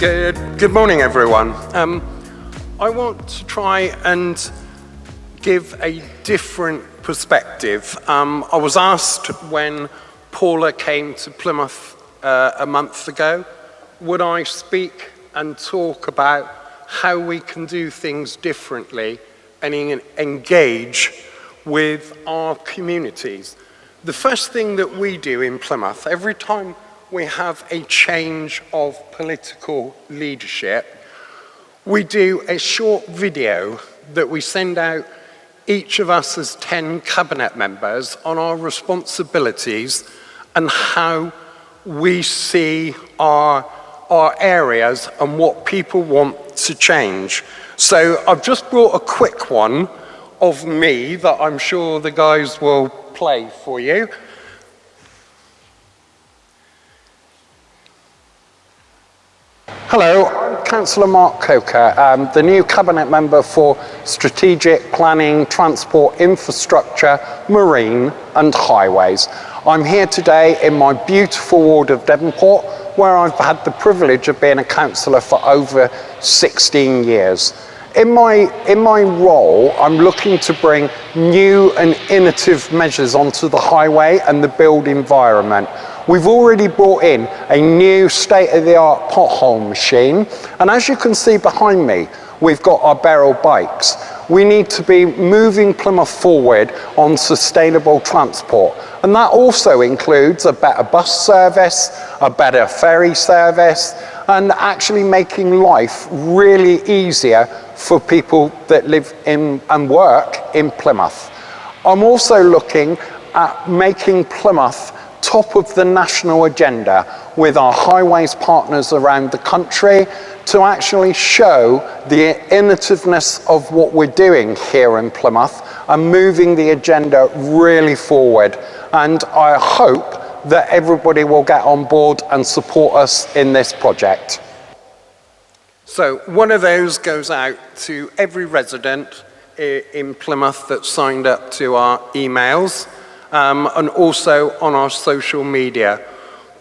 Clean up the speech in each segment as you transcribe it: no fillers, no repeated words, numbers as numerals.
Good morning, everyone. I want to try and give a different perspective. I was asked when Paula came to Plymouth a month ago, would I speak and talk about how we can do things differently and engage with our communities. The first thing that we do in Plymouth, every time we have a change of political leadership, we do a short video that we send out, each of us as 10 cabinet members, on our responsibilities and how we see our areas and what people want to change. So I've just brought a quick one of me that I'm sure the guys will play for you. Hello, I'm Councillor Mark Coker, the new Cabinet Member for Strategic Planning, Transport, Infrastructure, Marine and Highways. I'm here today in my beautiful ward of Devonport, where I've had the privilege of being a councillor for over 16 years. In my role, I'm looking to bring new and innovative measures onto the highway and the build environment. We've already brought in a new state-of-the-art pothole machine, and as you can see behind me, we've got our Beryl bikes. We need to be moving Plymouth forward on sustainable transport, and that also includes a better bus service, a better ferry service, and actually making life really easier for people that live in and work in Plymouth. I'm also looking at making Plymouth top of the national agenda with our highways partners around the country to actually show the innovativeness of what we're doing here in Plymouth and moving the agenda really forward. And I hope that everybody will get on board and support us in this project. So one of those goes out to every resident in Plymouth that signed up to our emails, and also on our social media.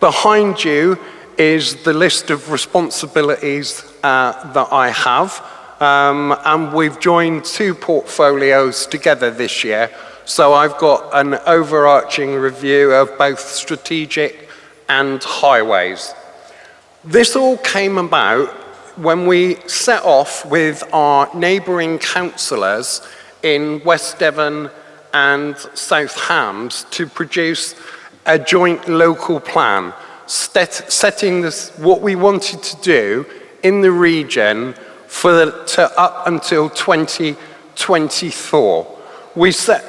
Behind you is the list of responsibilities that I have, and we've joined 2 portfolios together this year. So I've got an overarching review of both strategic and highways. This all came about when we set off with our neighbouring councillors in West Devon and South Hams to produce a joint local plan, setting what we wanted to do in the region up until 2024. We set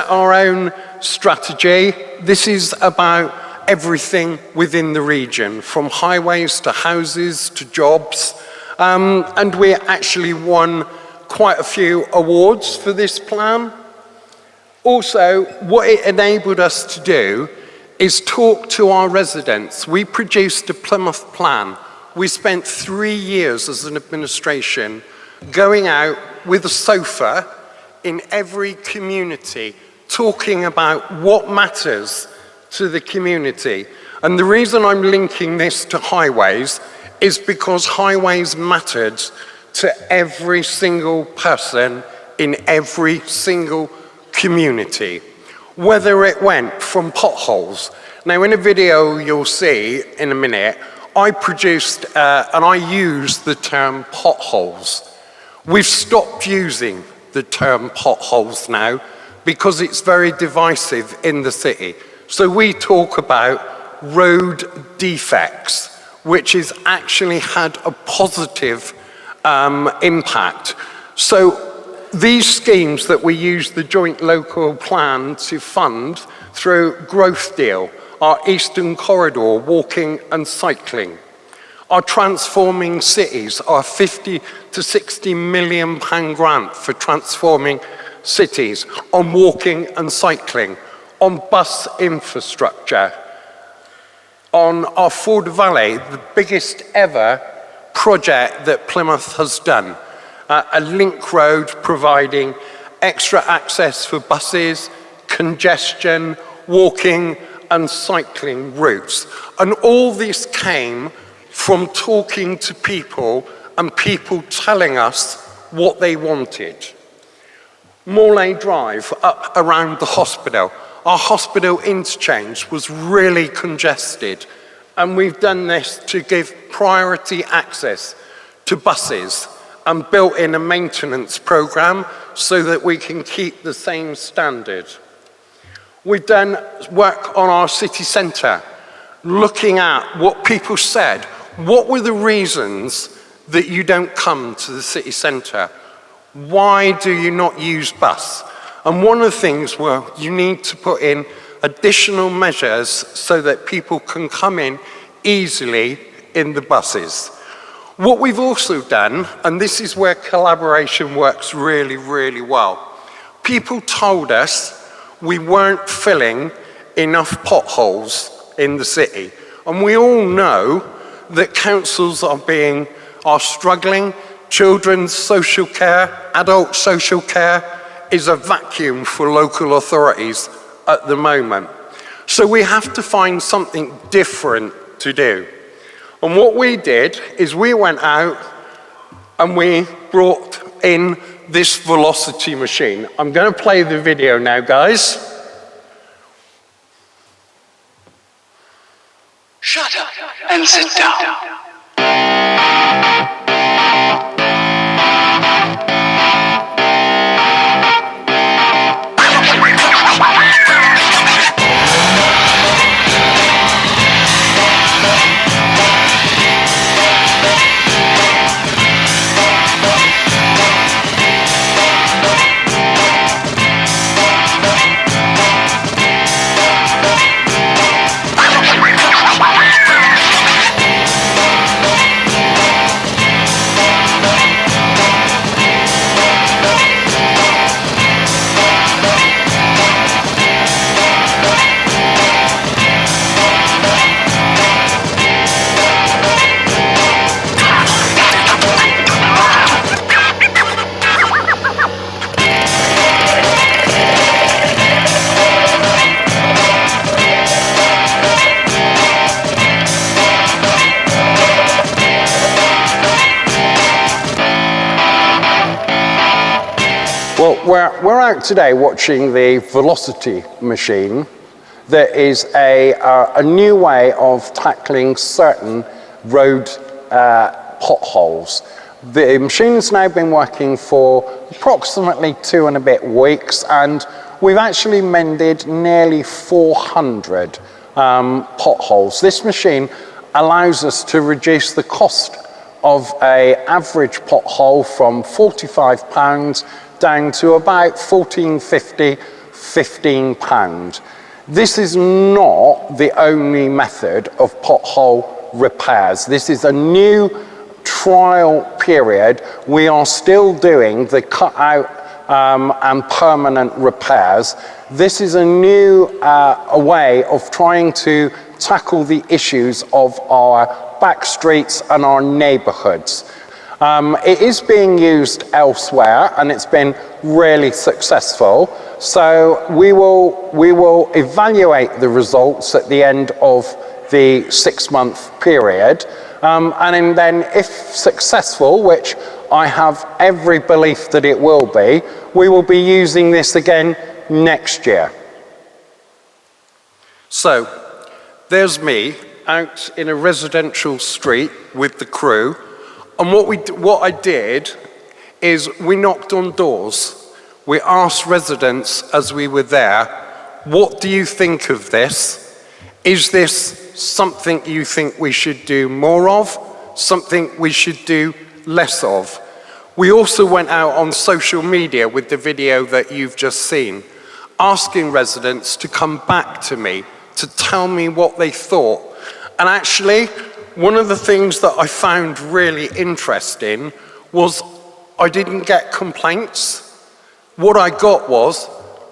our own strategy. This is about everything within the region, from highways to houses to jobs, and we actually won quite a few awards for this plan. Also, what it enabled us to do is talk to our residents. We produced a Plymouth plan. We spent 3 years as an administration going out with a sofa in every community, talking about what matters to the community. And the reason I'm linking this to highways is because highways mattered to every single person in every single community, whether it went from potholes. Now in a video you'll see in a minute, I produced and I used the term potholes. We've stopped using the term potholes now because it's very divisive in the city. So we talk about road defects, which has actually had a positive impact. So these schemes that we use the joint local plan to fund through Growth Deal, our Eastern Corridor, walking and cycling, our Transforming Cities, our £50 to £60 million grant for transforming cities, on walking and cycling, on bus infrastructure, on our Ford Valley, the biggest ever project that Plymouth has done, a link road providing extra access for buses, congestion, walking and cycling routes. And all this came from talking to people and people telling us what they wanted. Morlaye Drive, up around the hospital. Our hospital interchange was really congested, and we've done this to give priority access to buses and built in a maintenance program so that we can keep the same standard. We've done work on our city centre, looking at what people said. What were the reasons that you don't come to the city centre? Why do you not use bus? And one of the things were you need to put in additional measures so that people can come in easily in the buses. What we've also done, and this is where collaboration works really, really well, people told us we weren't filling enough potholes in the city. And we all know that councils are struggling. Children's social care, adult social care is a vacuum for local authorities at the moment. So we have to find something different to do. And what we did is we went out and we brought in this velocity machine. I'm going to play the video now, guys. Shut up and sit down. Well, we're out today watching the velocity machine that is a new way of tackling certain road potholes. The machine has now been working for approximately 2 and a bit weeks, and we've actually mended nearly 400 potholes. This machine allows us to reduce the cost of an average pothole from £45 down to about £14.50, £15. This is not the only method of pothole repairs. This is a new trial period. We are still doing the cut-out and permanent repairs. This is a new way of trying to tackle the issues of our back streets and our neighbourhoods. It is being used elsewhere and it's been really successful. So we will evaluate the results at the end of the 6-month period. And then if successful, which I have every belief that it will be, we will be using this again next year. So there's me out in a residential street with the crew. And what I did is we knocked on doors. We asked residents as we were there, what do you think of this? Is this something you think we should do more of? Something we should do less of? We also went out on social media with the video that you've just seen, asking residents to come back to me, to tell me what they thought. And actually, one of the things that I found really interesting was I didn't get complaints. What I got was,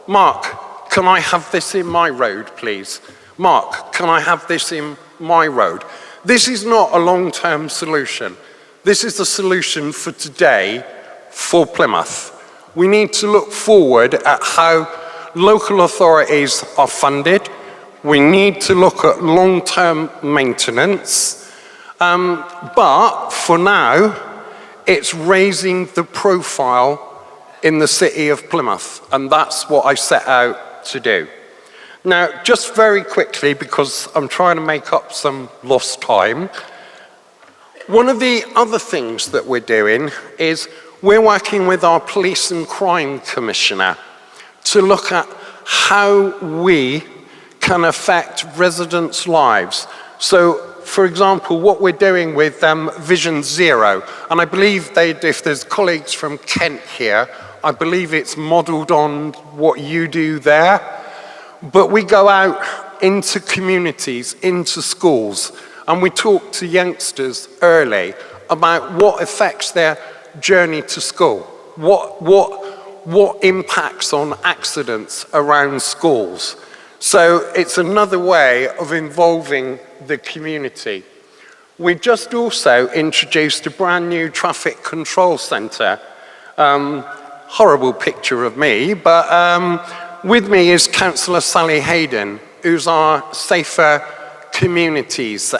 Mark, can I have this in my road, please? Mark, can I have this in my road? This is not a long-term solution. This is the solution for today for Plymouth. We need to look forward at how local authorities are funded. We need to look at long-term maintenance. But for now, it's raising the profile in the city of Plymouth, and that's what I set out to do. Now, just very quickly, because I'm trying to make up some lost time, one of the other things that we're doing is we're working with our Police and Crime Commissioner to look at how we can affect residents' lives. So, for example, what we're doing with Vision Zero, and I believe if there's colleagues from Kent here, I believe it's modelled on what you do there. But we go out into communities, into schools, and we talk to youngsters early about what affects their journey to school, what impacts on accidents around schools. So it's another way of involving the community. We just also introduced a brand new traffic control centre. Horrible picture of me, but with me is Councillor Sally Hayden, who's our Safer Communities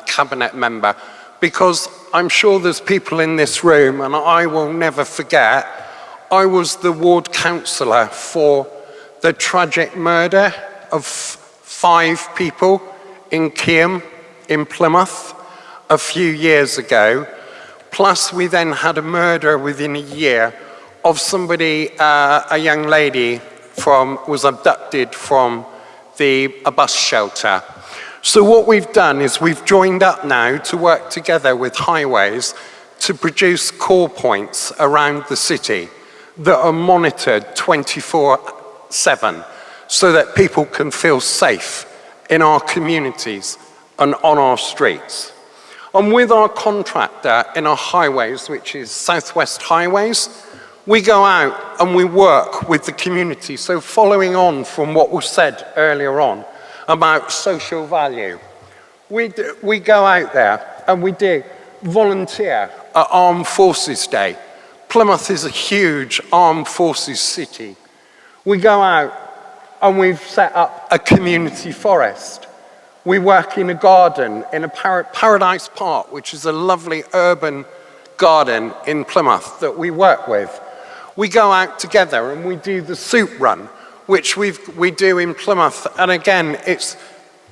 Cabinet member, because I'm sure there's people in this room, and I will never forget, I was the ward councillor for the tragic murder of 5 people in Keam, in Plymouth, a few years ago. Plus, we then had a murder within a year of somebody, a young lady was abducted from a bus shelter. So what we've done is we've joined up now to work together with Highways to produce call points around the city that are monitored 24/7 so that people can feel safe in our communities and on our streets. And with our contractor in our highways, which is South West Highways, we go out and we work with the community. So following on from what was said earlier on about social value, we go out there and we do volunteer at Armed Forces Day. Plymouth is a huge armed forces city. We go out and we've set up a community forest. We work in a garden, in a Paradise Park, which is a lovely urban garden in Plymouth that we work with. We go out together and we do the soup run, which we do in Plymouth. And again, it's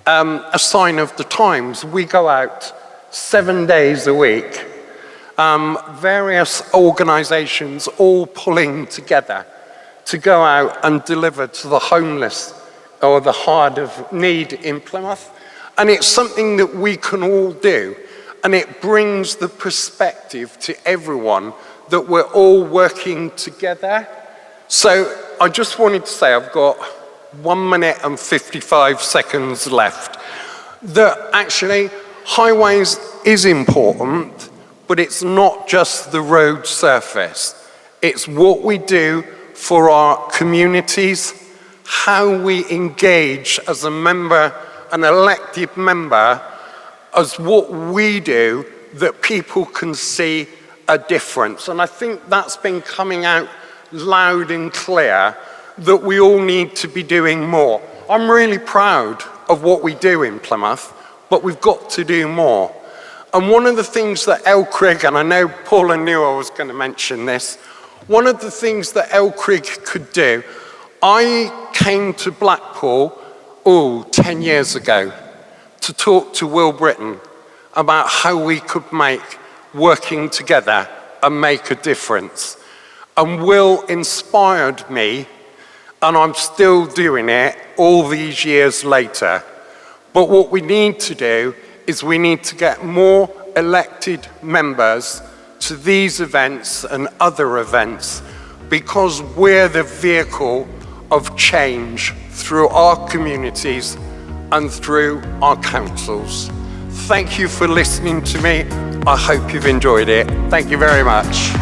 a sign of the times. We go out 7 days a week, various organizations all pulling together to go out and deliver to the homeless or the hard of need in Plymouth. And it's something that we can all do. And it brings the perspective to everyone that we're all working together. So I just wanted to say, I've got 1 minute and 55 seconds left, that actually highways is important, but it's not just the road surface. It's what we do for our communities, how we engage as a member, an elected member, as what we do that people can see a difference. And I think that's been coming out loud and clear that we all need to be doing more. I'm really proud of what we do in Plymouth, but we've got to do more. And one of the things that Elcrigg, and I know Paula knew I was going to mention this, one of the things that Elcrigg could do, I came to Blackpool 10 years ago to talk to Will Britton about how we could make working together and make a difference. And Will inspired me, and I'm still doing it all these years later. But what we need to do is we need to get more elected members to these events and other events, because we're the vehicle of change through our communities and through our councils. Thank you for listening to me. I hope you've enjoyed it. Thank you very much.